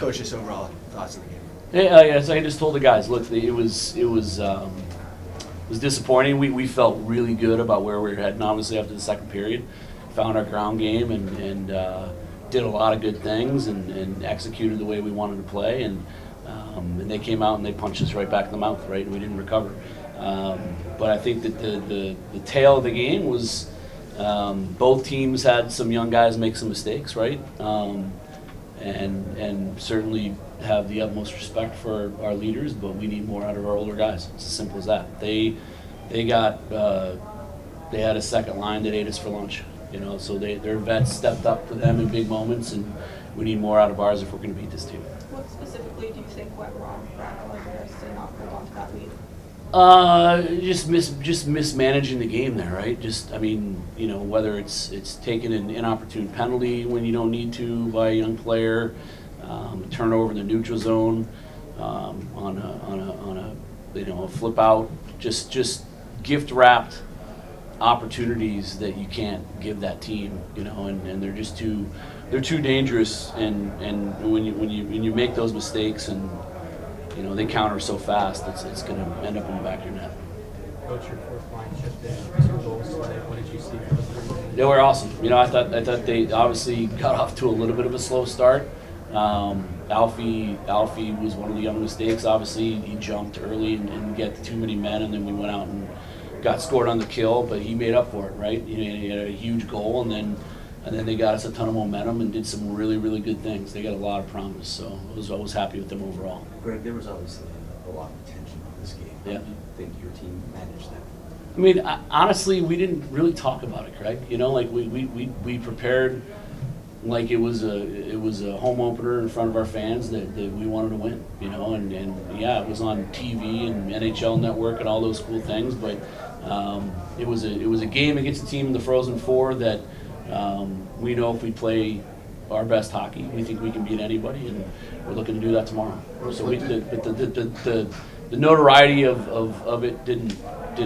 Coach, just overall thoughts on the game. Yeah, so I just told the guys, look, it was disappointing. We felt really good about where we were heading, obviously, after the second period. Found our ground game and did a lot of good things and executed the way we wanted to play. And they came out and they punched us right back in the mouth, right? And we didn't recover. But I think that the tail of the game was both teams had some young guys make some mistakes, right? And certainly have the utmost respect for our leaders, but we need more out of our older guys. It's as simple as that. They had a second line that ate us for lunch, so their vets stepped up for them in big moments, and we need more out of ours if we're going to beat this team. What specifically do you think went wrong for Bears to not hold on to that lead? Just mismanaging the game there, right? Whether it's taking an inopportune penalty when you don't need to by a young player, turnover in the neutral zone, on a flip out, just gift wrapped opportunities that you can't give that team, and they're just too dangerous, and when you make those mistakes and they counter so fast, it's going to end up in the back of your net. Coach, your fourth line shift in 2 goals today. What did you see from the 3 games? They were awesome. I thought they obviously got off to a little bit of a slow start. Alfie was one of the young mistakes. Obviously, he jumped early and didn't get too many men, and then we went out and got scored on the kill. But he made up for it, right? He had a huge goal, and then they got us a ton of momentum and did some really, really good things. They got a lot of promise, so I was happy with them overall. Greg, there was obviously a lot of tension on this game. Yeah. How do you think your team managed that? Honestly, we didn't really talk about it, Craig. We prepared like it was a home opener in front of our fans that we wanted to win. And yeah, it was on TV and NHL Network and all those cool things. But it was a game against a team in the Frozen Four that we know if we play our best hockey, we think we can beat anybody, and we're looking to do that tomorrow. So the notoriety of it didn't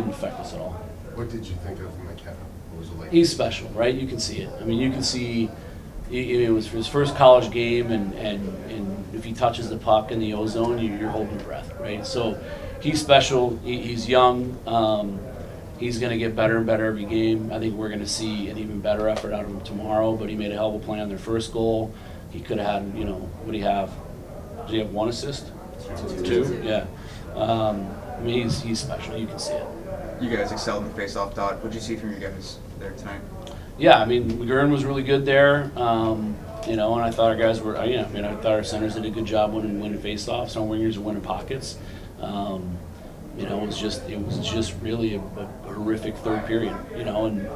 affect us at all. What did you think of McKenna? What was it like? He's special, right? You can see it. You can see it was his first college game, and if he touches the puck in the O-zone, you're holding your breath, right? So he's special. He's young. He's going to get better and better every game. I think we're going to see an even better effort out of him tomorrow, but he made a hell of a play on their first goal. He could have had, what do you have? Did he have 1 assist? 2? Yeah. He's special. You can see it. You guys excelled in the face-off dot. What did you see from your guys there tonight? Yeah, McGurn was really good there. And I thought our guys were, I thought our centers did a good job winning face-offs. Our wingers were winning pockets. It was just really a horrific third period, and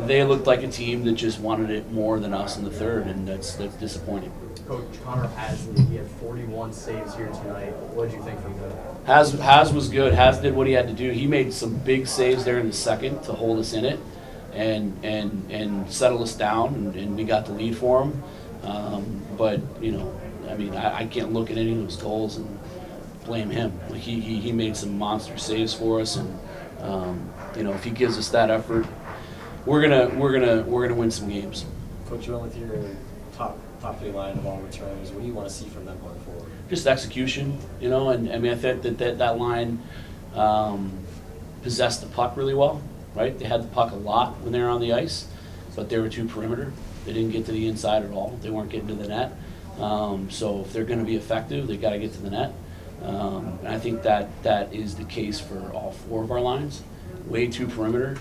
they looked like a team that just wanted it more than us in the third, and that's disappointing. Coach, Connor Hasley, he had 41 saves here tonight. What did you think from him? Has was good. Has did what he had to do. He made some big saves there in the second to hold us in it and settle us down, and we got the lead for him. But I can't look at any of those goals and blame him. He made some monster saves for us, and if he gives us that effort, we're gonna win some games. Coach, you went with your top 3 line of all returns. What do you want to see from them going forward? Just execution, and I think that line possessed the puck really well, right? They had the puck a lot when they were on the ice, but they were too perimeter. They didn't get to the inside at all. They weren't getting to the net. So if they're going to be effective, they got to get to the net. And I think that is the case for all 4 of our lines. Way too perimeter.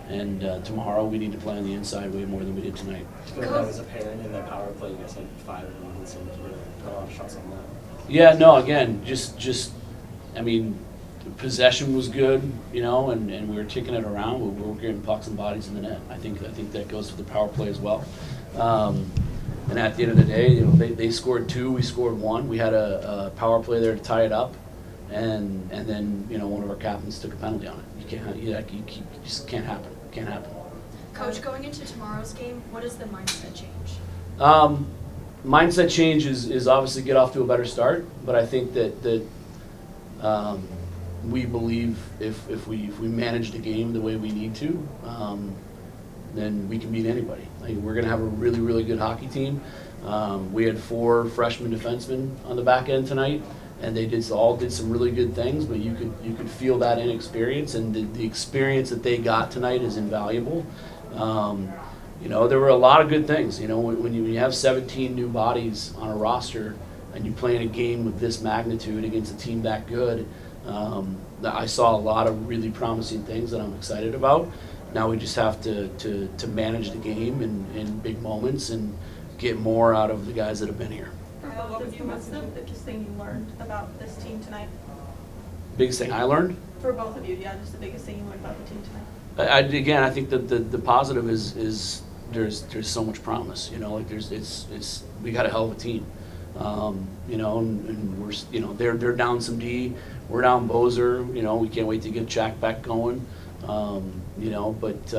And tomorrow we need to play on the inside way more than we did tonight. I feel like that was apparent in the power play. You guys had 5 of them, so you got a lot of shots on that. Yeah, no, again, possession was good, and we were kicking it around, but we were getting pucks and bodies in the net. I think that goes for the power play as well. And at the end of the day, they scored 2, we scored 1. We had a power play there to tie it up, and then one of our captains took a penalty on it. You just can't happen. Can't happen. Coach, going into tomorrow's game, what is the mindset change? Mindset change is obviously get off to a better start, but I think that we believe if we manage the game the way we need to, then we can beat anybody. We're going to have a really, really good hockey team. We had 4 freshman defensemen on the back end tonight, and they all did some really good things, but you could feel that inexperience, and the experience that they got tonight is invaluable. There were a lot of good things. When you have 17 new bodies on a roster and you play in a game with this magnitude against a team that good, I saw a lot of really promising things that I'm excited about. Now we just have to manage the game in big moments and get more out of the guys that have been here. For both of you, what's the biggest thing you learned about this team tonight? Biggest thing I learned? For both of you, yeah, just the biggest thing you learned about the team tonight. I think that the positive is there's so much promise. We got a hell of a team. And we're they're down some D, we're down Bozer. We can't wait to get Jack back going. But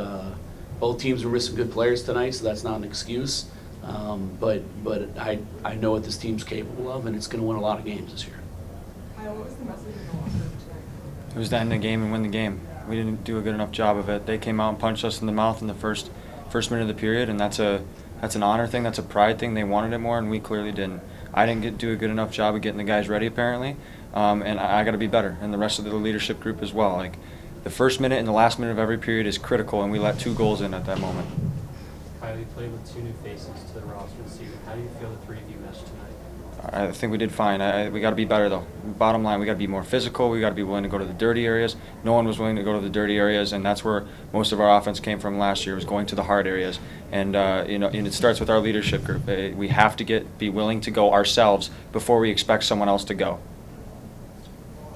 both teams were missing good players tonight, so that's not an excuse. But I know what this team's capable of, and it's going to win a lot of games this year. Kyle, what was the message in the locker room tonight? It was to end the game and win the game. We didn't do a good enough job of it. They came out and punched us in the mouth in the first minute of the period, and that's an honor thing. That's a pride thing. They wanted it more, and we clearly didn't. I didn't do a good enough job of getting the guys ready, apparently, and I got to be better, and the rest of the leadership group as well. Like, the first minute and the last minute of every period is critical, and we let 2 goals in at that moment. Kyle, you played with 2 new faces to the roster this season. How do you feel the 3 of you meshed tonight? I think we did fine. We got to be better, though. Bottom line, we got to be more physical. We got to be willing to go to the dirty areas. No one was willing to go to the dirty areas, and that's where most of our offense came from last year, was going to the hard areas. And and it starts with our leadership group. We have to be willing to go ourselves before we expect someone else to go.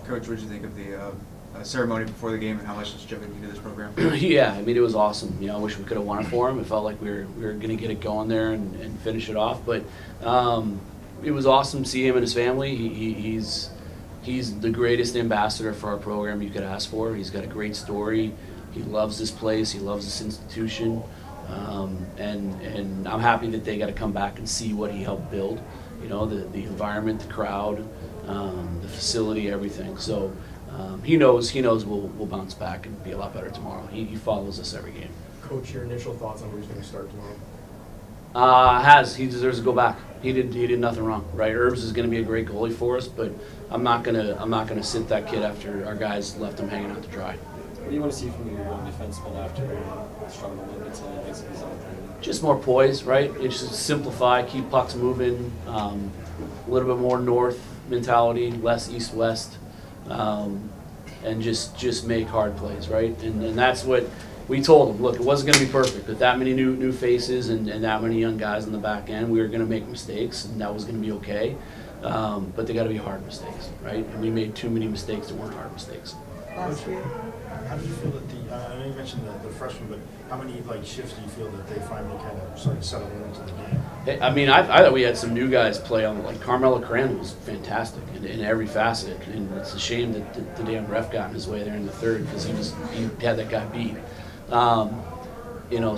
Coach, what did you think of the ceremony before the game, and how much does Joe into this program? Yeah, it was awesome. I wish we could have won it for him. It felt like we were going to get it going there and finish it off. But it was awesome to see him and his family. He's the greatest ambassador for our program you could ask for. He's got a great story. He loves this place. He loves this institution. And I'm happy that they got to come back and see what he helped build. The environment, the crowd, the facility, everything. So he knows we'll bounce back and be a lot better tomorrow. He follows us every game. Coach, your initial thoughts on who's going to start tomorrow? He deserves to go back. He did nothing wrong, right? Herbs is going to be a great goalie for us, but I'm not gonna sit that kid after our guys left him hanging out to dry. What do you want to see from your young defenseman after struggle limits and makes it something? Just more poise, right? It's just simplify, keep pucks moving, a little bit more north mentality, less east-west, and just make hard plays, right? And that's what we told them. Look, it wasn't going to be perfect, but that many new faces and that many young guys on the back end, we were going to make mistakes, and that was going to be okay. But they got to be hard mistakes, right? And we made too many mistakes that weren't hard mistakes. Last year, how do you feel that I know you mentioned the freshmen, but how many shifts do you feel that they finally kind of started settling into the game? I thought we had some new guys play on, like Carmelo Cran was fantastic in every facet, and it's a shame that the damn ref got in his way there in the third because he had that guy beat.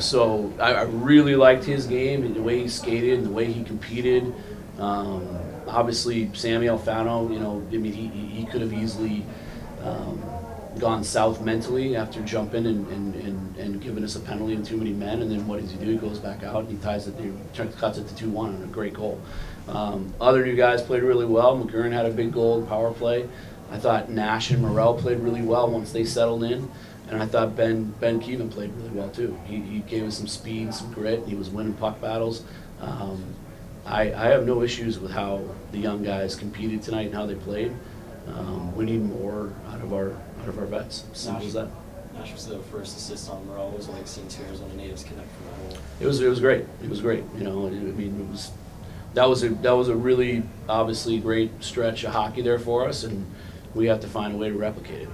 So I really liked his game and the way he skated and the way he competed. Obviously, Sammy Alfano, he could have easily gone south mentally after jumping and giving us a penalty and too many men. And then what does he do? He goes back out and he cuts it to 2-1 on a great goal. Other new guys played really well. McGurn had a big goal in power play. I thought Nash and Morrell played really well once they settled in. And I thought Ben Keevan played really well too. He gave us some speed, some grit. He was winning puck battles. I have no issues with how the young guys competed tonight and how they played. We need more out of our vets. Simple as that. Nash was the first assist on Morrell. Was like seeing 2 Arizona natives connect from the goal. It was great. It was great. That was a really obviously great stretch of hockey there for us, and we have to find a way to replicate it.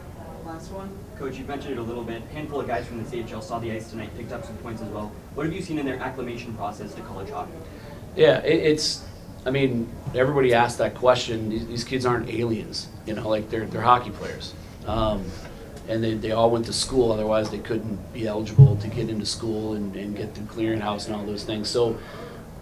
Last one. Coach, you mentioned it a little bit. A handful of guys from the CHL saw the ice tonight, picked up some points as well. What have you seen in their acclimation process to college hockey? Yeah, everybody asked that question. These kids aren't aliens, they're hockey players. And they all went to school, otherwise they couldn't be eligible to get into school and get through clearinghouse and all those things. So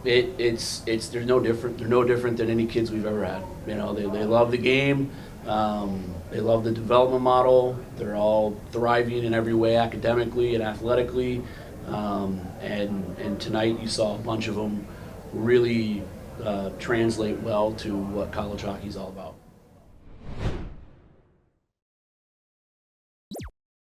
they're no different. They're no different than any kids we've ever had. They love the game. They love the development model. They're all thriving in every way, academically and athletically. And tonight you saw a bunch of them really translate well to what college hockey is all about.